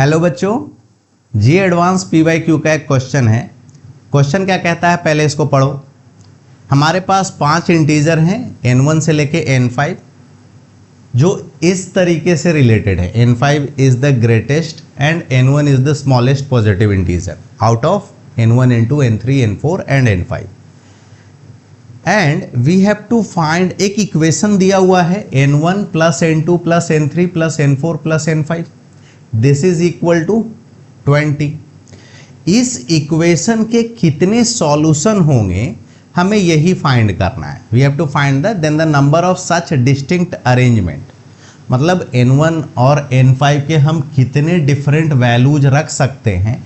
Hello बच्चों, जी advance पी/क्यू का एक क्वेश्चन है। क्वेश्चन क्या कहता है, पहले इसको पढ़ो। हमारे पास 5 इंटीजर हैं n1 से लेके n5 जो इस तरीके से रिलेटेड है। n5 is the greatest and n1 is the smallest positive integer out of n1 n2 n3 n4 and n5 and we have to find. एक इक्वेशन दिया हुआ है n1 plus n2 plus n3 plus n4 plus n5, this is equal to 20। इस equation के कितने solution होंगे हमें यही फाइंड करना है। We have to find the number of such distinct arrangement, मतलब n1 और n5 के हम कितने डिफरेंट वैल्यूज रख सकते हैं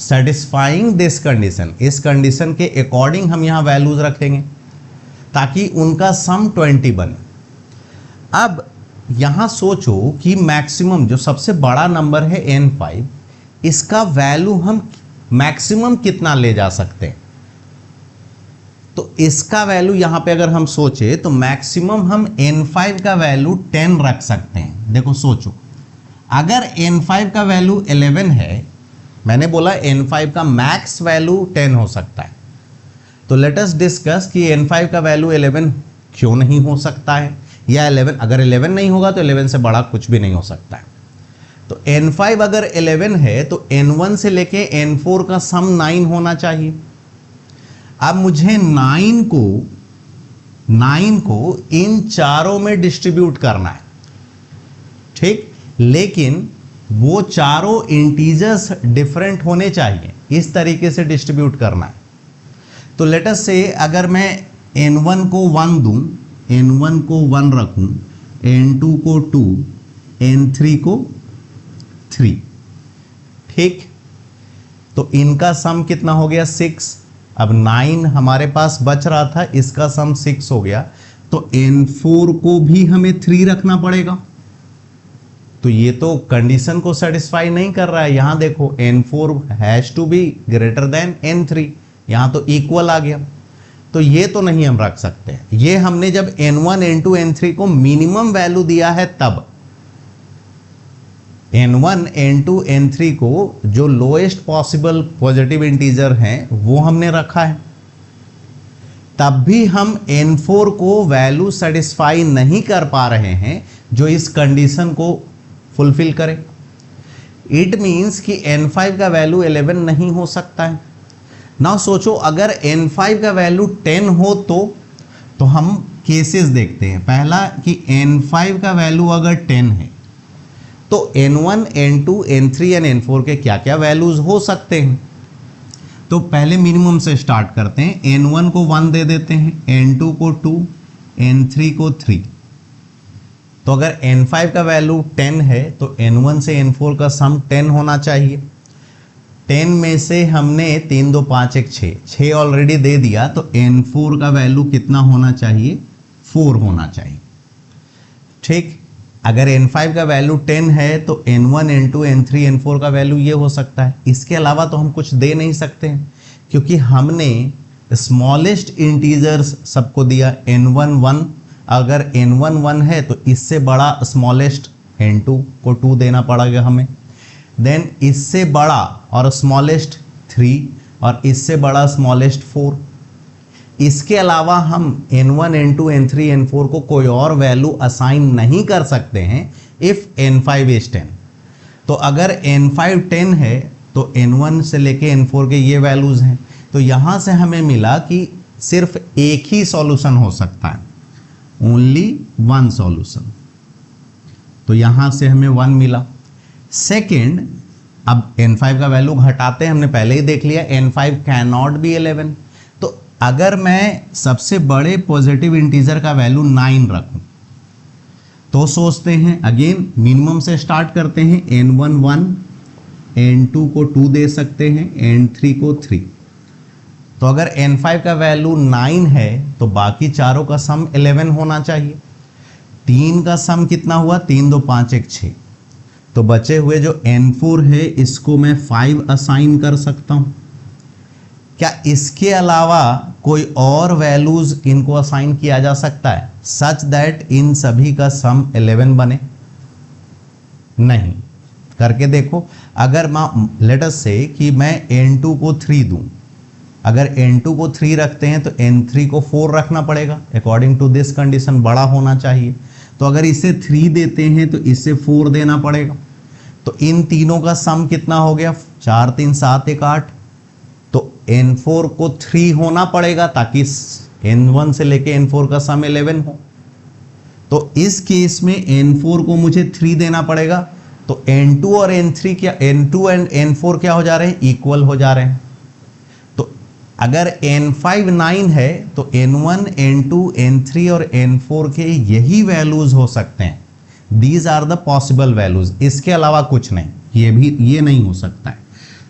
सेटिस्फाइंग दिस कंडीशन। इस कंडीशन के अकॉर्डिंग हम यहाँ वैल्यूज रखेंगे ताकि उनका सम 20 बने। अब यहाँ सोचो कि मैक्सिमम जो सबसे बड़ा नंबर है n5, इसका वैल्यू हम मैक्सिमम कितना ले जा सकते हैं। तो इसका वैल्यू यहाँ पे अगर हम सोचे तो मैक्सिमम हम n5 का वैल्यू 10 रख सकते हैं। देखो सोचो, अगर n5 का वैल्यू 11 है, मैंने बोला n5 का मैक्स वैल्यू 10 हो सकता है, तो लेट अस डिस्कस कि n5 का वैल्यू 11 क्यों नहीं हो सकता है, या 11 अगर 11 नहीं होगा तो 11 से बड़ा कुछ भी नहीं हो सकता है। तो n5 अगर 11 है तो n1 से लेके n4 का सम 9 होना चाहिए। अब मुझे 9 को इन चारों में डिस्ट्रीब्यूट करना है, ठीक, लेकिन वो चारों इंटीजर्स डिफरेंट होने चाहिए, इस तरीके से डिस्ट्रीब्यूट करना है। तो लेट अस से अगर मैं n1 को 1 दूं, n1 को 1 रखूं, n2 को 2, n3 को 3, ठीक, तो इनका सम कितना हो गया 6। अब 9 हमारे पास बच रहा था, इसका सम 6 हो गया, तो n4 को भी हमें 3 रखना पड़ेगा। तो ये तो कंडीशन को सेटिस्फाई नहीं कर रहा है। यहां देखो n4 has to be greater than n3, यहां तो इक्वल आ गया, तो ये तो नहीं हम रख सकते। ये हमने जब n1 n2 n3 को मिनिमम वैल्यू दिया है तब, n1 n2 n3 को जो लोएस्ट पॉसिबल पॉजिटिव इंटीजर हैं वो हमने रखा है, तब भी हम n4 को वैल्यू सेटिस्फाई नहीं कर पा रहे हैं जो इस कंडीशन को फुलफिल करे। इट मीन्स कि n5 का वैल्यू 11 नहीं हो सकता है। ना सोचो अगर n5 का वैल्यू 10 हो तो हम केसेस देखते हैं। पहला कि n5 का वैल्यू अगर 10 है तो n1 n2 n3 and n4 के क्या क्या वैल्यूज हो सकते हैं। तो पहले मिनिमम से स्टार्ट करते हैं। n1 को 1 दे देते हैं, n2 को 2, n3 को 3। तो अगर n5 का वैल्यू 10 है तो n1 से n4 का सम 10 होना चाहिए। 10 में से हमने 3 2 5 1 6 ऑलरेडी दे दिया, तो n4 का वैल्यू कितना होना चाहिए, 4 होना चाहिए, ठीक। अगर n5 का वैल्यू 10 है तो n1 n2 n3 n4 का वैल्यू ये हो सकता है। इसके अलावा तो हम कुछ दे नहीं सकते हैं क्योंकि हमने स्मॉलेस्ट इंटीजर्स सबको दिया। n1 1, अगर n1 1 है तो इससे बड़ा स्मॉलेस्ट n2 को 2 देना पड़ेगा हमें, देन इससे बड़ा और स्मॉलेस्ट 3 और इससे बड़ा स्मॉलेस्ट 4। इसके अलावा हम n1 n2 n3 n4 को कोई और वैल्यू असाइन नहीं कर सकते हैं इफ n5 इज 10। तो अगर n5 10 है तो n1 से लेके n4 के ये वैल्यूज हैं, तो यहां से हमें मिला कि सिर्फ एक ही सॉल्यूशन हो सकता है, ओनली 1 सॉल्यूशन। तो यहां से हमें 1 मिला। सेकेंड, अब n5 का वैल्यू घटाते हैं, हमने पहले ही देख लिया n5 कैन नॉट बी 11। तो अगर मैं सबसे बड़े पॉजिटिव इंटीजर का वैल्यू 9 रखूं तो सोचते हैं, अगेन मिनिमम से स्टार्ट करते हैं। n1 1, n2 को 2 दे सकते हैं, n3 को 3। तो अगर n5 का वैल्यू 9 है तो बाकी चारों का सम 11 होना चाहिए। 3 का सम कितना हुआ, 3 2 5 1 6। तो बचे हुए जो n4 है इसको मैं 5 असाइन कर सकता हूं। क्या इसके अलावा कोई और वैल्यूज इनको असाइन किया जा सकता है सच दैट इन सभी का सम 11 बने? नहीं। करके देखो। अगर लेट अस से कि मैं n2 को 3 दूं, अगर n2 को 3 रखते हैं तो n3 को 4 रखना पड़ेगा। अकॉर्डिंग टू दिस कंडीशन बड़ा होना चाहिए। तो अगर इसे 3 देते हैं तो इसे 4 देना पड़ेगा। तो इन तीनों का सम कितना हो गया? 4 3 7 1 8। तो n4 को 3 होना पड़ेगा ताकि n1 से लेके n4 का सम 11 हो। तो इस केस में n4 को मुझे 3 देना पड़ेगा। तो n2 और n3 क्या, n2 एंड n4 क्या हो जा रहे हैं? इक्वल हो जा रहे हैं। तो अगर n5 9 है तो n1 n2 n3 और n4 के यही वैल्यूज हो सकते हैं। These are the possible values, इसके अलावा कुछ नहीं, ये नहीं हो सकता है।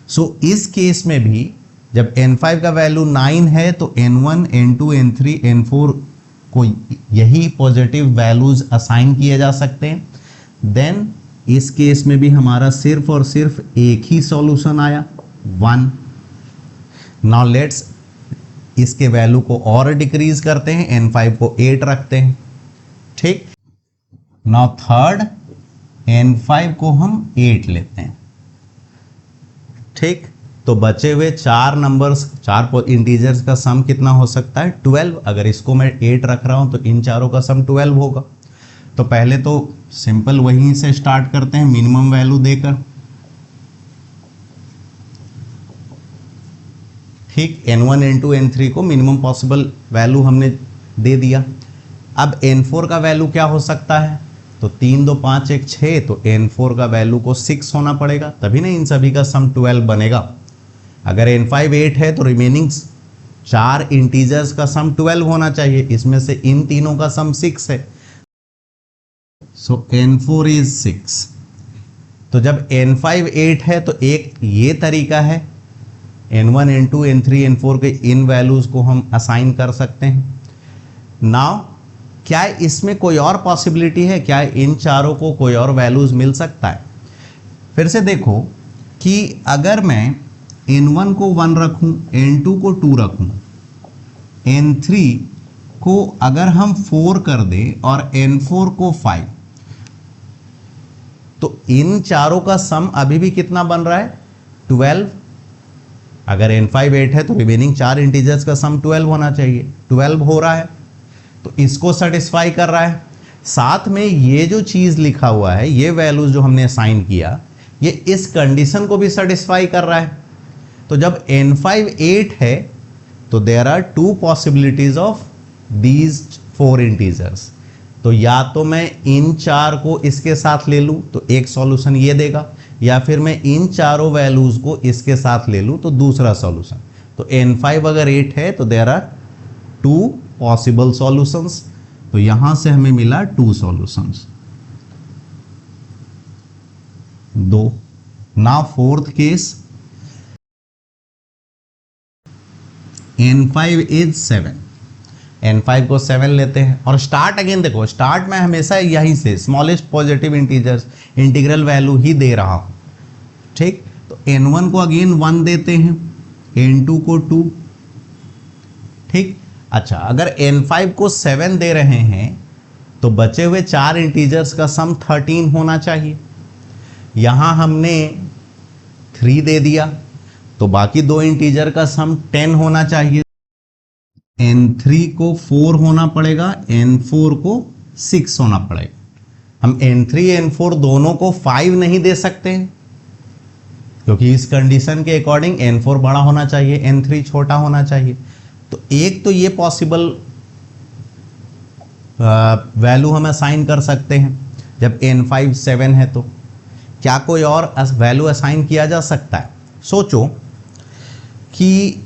सो इस केस में भी जब n5 का वैल्यू 9 है तो n1 n2 n3 n4 को यही पॉजिटिव वैल्यूज असाइन किए जा सकते हैं। देन इस केस में भी हमारा सिर्फ और सिर्फ एक ही सॉल्यूशन आया, 1। नाउ लेट्स इसके वैल्यू को और डिक्रीज करते हैं, n5 को 8 रखते हैं। ठीक, नाउ थर्ड n5 को हम 8 लेते हैं। ठीक, तो बचे हुए 4 नंबर्स, 4 इंटीजर्स का सम कितना हो सकता है? 12। अगर इसको मैं 8 रख रहा हूं तो इन चारों का सम 12 होगा। तो पहले तो सिंपल वहीं से स्टार्ट करते हैं, मिनिमम वैल्यू देकर। ठीक, n1 n2 n3 को मिनिमम पॉसिबल वैल्यू हमने दे दिया। अब n4 का वैल्यू क्या हो सकता है? तो 3 2 5 1 6, तो n4 का वैल्यू को 6 होना पड़ेगा, तभी ना इन सभी का सम 12 बनेगा। अगर n5 8 है तो रिमेनिंग 4 इंटीजर्स का सम 12 होना चाहिए, इसमें से इन तीनों का सम 6 है। सो n4 इज 6। तो जब n5 8 है तो एक ये तरीका है, n1 n2 n3 n4 के इन वैल्यूज को हम असाइन कर सकते हैं। नाउ क्या इसमें कोई और पॉसिबिलिटी है? क्या इन चारों को कोई और वैल्यूज मिल सकता है? फिर से देखो कि अगर मैं n1 को 1 रखूं, n2 को 2 रखूं, n3 को अगर हम 4 कर दें और n4 को 5, तो इन चारों का सम अभी भी कितना बन रहा है? 12। अगर n5 8 है तो रिमेनिंग 4 इंटीजर्स का सम 12 होना चाहिए, 12 हो रहा है, तो इसको सेटिस्फाई कर रहा है। साथ में ये जो चीज लिखा हुआ है, ये वैल्यूज जो हमने असाइन किया, ये इस कंडीशन को भी सेटिस्फाई कर रहा है। तो जब n5 8 है तो there are 2 possibilities of these 4 integers. तो या तो मैं इन 4 को इसके साथ ले लूं तो एक सॉल्यूशन ये देगा, या फिर मैं इन चारों वैल्यूज को इसके साथ ले लूं तो दूसरा सॉल्यूशन। तो n5 अगर 8 है तो देयर आर 2 पॉसिबल सॉल्यूशंस। तो यहां से हमें मिला 2 solutions, 2। Now fourth case, n5 is 7। n5 को 7 लेते हैं और स्टार्ट अगेन देखो, स्टार्ट में हमेशा यहीं से smallest positive integers integral value ही दे रहा हूं। ठीक, तो n1 को अगेन 1 देते हैं, n2 को 2। ठीक, अच्छा अगर n5 को 7 दे रहे हैं तो बचे हुए 4 इंटीजर्स का सम 13 होना चाहिए। यहां हमने 3 दे दिया तो बाकी 2 इंटीजर का सम 10 होना चाहिए। n3 को 4 होना पड़ेगा, n4 को 6 होना पड़ेगा। हम n3 n4 दोनों को 5 नहीं दे सकते क्योंकि इस कंडीशन के अकॉर्डिंग n4 बड़ा होना चाहिए, n3 छोटा होना चाहिए। तो एक तो ये पॉसिबल वैल्यू हम असाइन कर सकते हैं जब n5 7 है। तो क्या कोई और वैल्यू असाइन किया जा सकता है? सोचो कि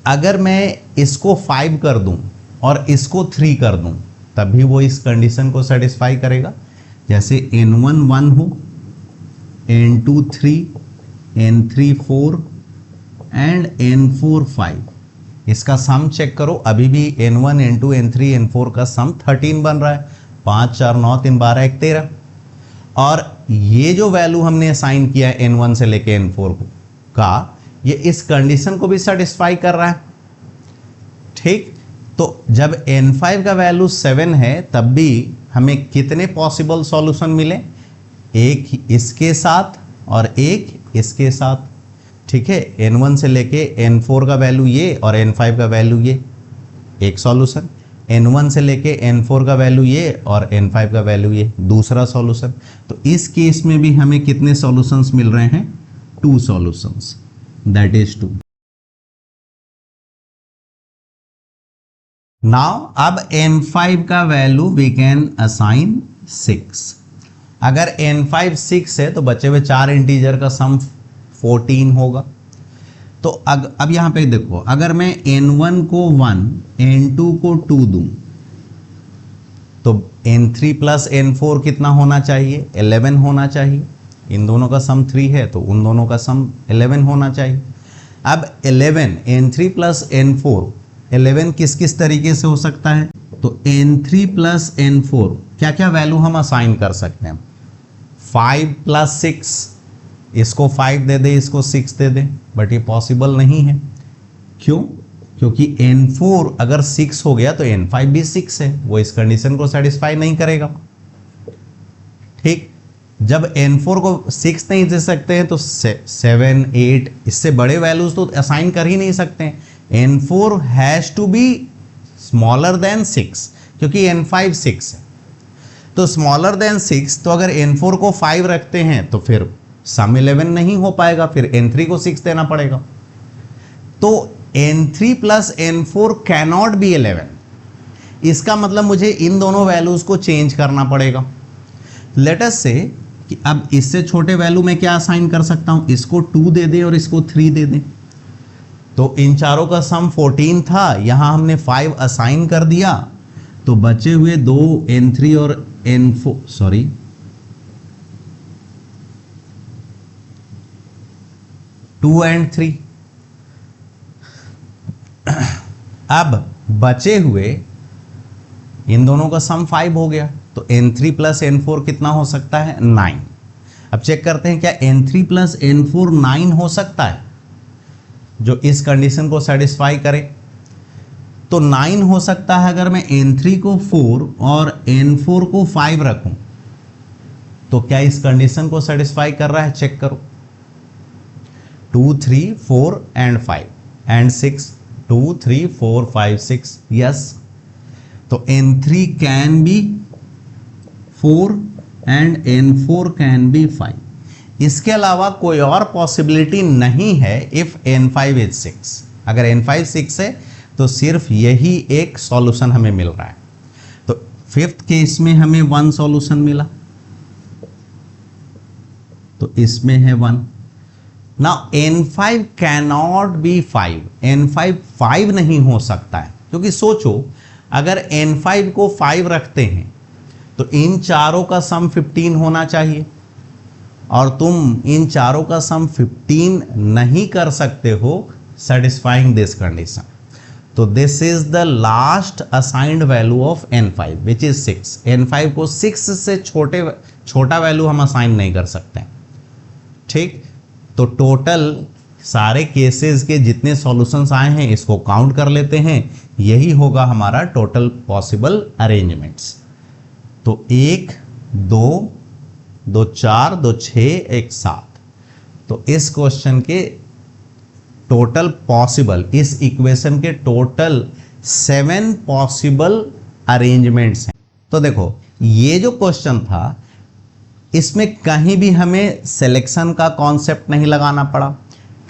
अगर मैं इसको 5 कर दूं और इसको 3 कर दूं तब भी वो इस कंडीशन को सेटिस्फाई करेगा। जैसे n1 1 हो, n2 3, n3 4 एंड n4 5। इसका सम चेक करो, अभी भी n1 n2 n3 n4 का सम 13 बन रहा है। 5 4 9 3 12 1 13। और ये जो वैल्यू हमने असाइन किया है n1 से लेके n4 का, ये इस कंडीशन को भी सेटिस्फाई कर रहा है। ठीक, तो जब n5 का वैल्यू 7 है तब भी हमें कितने पॉसिबल सॉल्यूशन मिले? एक इसके साथ और एक इसके साथ, ठीक है। n1 से लेके n4 का वैल्यू ये और n5 का वैल्यू ये, एक सॉल्यूशन। n1 से लेके n4 का वैल्यू ये और n5 का वैल्यू ये, दूसरा सॉल्यूशन। तो इस केस में भी हमें कितने सॉल्यूशंस मिल रहे हैं? 2 सॉल्यूशंस, दैट इज 2। नाउ अब n5 का वैल्यू वी कैन असाइन 6। अगर n5 6 है तो बचे हुए 4 इंटीजर का सम 14 होगा। तो अब यहां पे देखो, अगर मैं n1 को 1, n2 को 2 दूं तो n3 प्लस n4 कितना होना चाहिए? 11 होना चाहिए। इन दोनों का सम 3 है तो उन दोनों का सम 11 होना चाहिए। अब 11 n3 प्लस n4, 11 किस किस तरीके से हो सकता है? तो n3 प्लस n4 क्या क्या वैल्यू हम असाइन कर सकते हैं? 5 प्लस 6, इसको 5 दे दे, इसको 6 दे दे, बट ये पॉसिबल नहीं है। क्यों? क्योंकि n4 अगर 6 हो गया तो n5 भी 6 है, वो इस कंडीशन को सेटिस्फाई नहीं करेगा। ठीक, जब n4 को 6 नहीं दे सकते हैं तो 7, 8, इससे बड़े वैल्यूज तो असाइन कर ही नहीं सकते हैं। n4 has to be smaller than 6, क्योंकि n5 6 है। तो स्मॉलर देन 6, तो अगर n4 को 5 रखते हैं तो फिर सम 11 नहीं हो पाएगा, फिर n3 को 6 देना पड़ेगा। तो n3 plus n4 cannot be 11। इसका मतलब मुझे इन दोनों वैल्यूज को चेंज करना पड़ेगा। लेट अस से कि अब इससे छोटे वैल्यू में क्या असाइन कर सकता हूं? इसको 2 दे दे और इसको 3 दे दे। तो इन चारों का सम 14 था, यहां हमने 5 असाइन कर दिया, तो बचे हुए 2 n3 और n4, सॉरी 2 and 3। अब बचे हुए इन दोनों का सम 5 हो गया, तो n3 प्लस n4 कितना हो सकता है? 9। अब चेक करते हैं क्या n3 प्लस n4 9 हो सकता है जो इस कंडीशन को सेटिस्फाई करे? तो 9 हो सकता है अगर मैं n3 को 4 और n4 को 5 रखूं। तो क्या इस कंडीशन को सेटिस्फाई कर रहा है? चेक करो। 2, 3, 4 and 5 and 6, 2, 3, 4, 5, 6, yes। तो n3 can be 4 and n4 can be 5। इसके अलावा कोई और पॉसिबिलिटी नहीं है इफ n5 is 6। अगर n5 6 है तो सिर्फ यही एक सॉल्यूशन हमें मिल रहा है। तो फिफ्थ केस में हमें 1 सॉल्यूशन मिला, तो इसमें है 1। Now n5 cannot be 5, n5 5 नहीं हो सकता है, क्योंकि सोचो अगर n5 को 5 रखते हैं तो इन चारों का सम 15 होना चाहिए, और तुम इन चारों का सम 15 नहीं कर सकते हो सेटिस्फाइंग दिस कंडीशन। तो this is the last assigned value of n5 which is 6। n5 को 6 से छोटा वैल्यू हम असाइन नहीं कर सकते। ठीक, तो टोटल सारे केसेस के जितने सॉल्यूशंस आए हैं इसको काउंट कर लेते हैं, यही होगा हमारा टोटल पॉसिबल अरेंजमेंट्स। तो 1, 2, 2, 4, 2, 6, 1, 7। तो इस क्वेश्चन के टोटल पॉसिबल, इस इक्वेशन के टोटल 7 पॉसिबल अरेंजमेंट्स हैं। तो देखो ये जो क्वेश्चन था इसमें कहीं भी हमें सिलेक्शन का कॉन्सेप्ट नहीं लगाना पड़ा,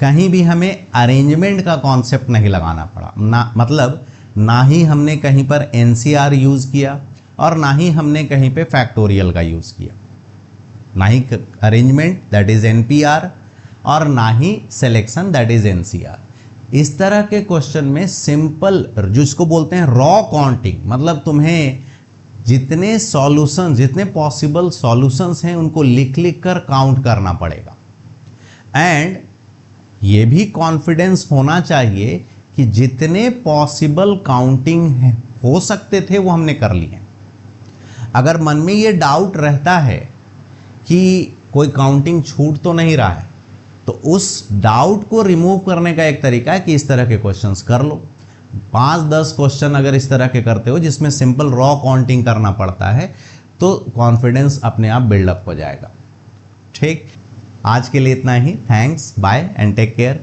कहीं भी हमें अरेंजमेंट का कॉन्सेप्ट नहीं लगाना पड़ा ना, मतलब ना ही हमने कहीं पर एनसीआर यूज किया और ना ही हमने कहीं पे फैक्टोरियल का यूज किया, ना ही अरेंजमेंट दैट इज एनपीआर और ना ही सिलेक्शन दैट इज एनसीआर। इस तरह के क्वेश्चन में सिंपल, जिसको बोलते हैं रॉ काउंटिंग, मतलब तुम्हें जितने सॉल्यूशन, जितने पॉसिबल सॉल्यूशंस हैं उनको लिख लिख कर काउंट करना पड़ेगा। एंड ये भी कॉन्फिडेंस होना चाहिए कि जितने पॉसिबल काउंटिंग हो सकते थे वो हमने कर लिए। अगर मन में ये डाउट रहता है कि कोई काउंटिंग छूट तो नहीं रहा है, तो उस डाउट को रिमूव करने का एक तरीका है कि इस तरह के क्वेश्चंस कर लो। 5-10 क्वेश्चन अगर इस तरह के करते हो जिसमें सिंपल रॉ काउंटिंग करना पड़ता है, तो कॉन्फिडेंस अपने आप बिल्डअप हो जाएगा। ठीक, आज के लिए इतना ही। Thanks, bye and take care.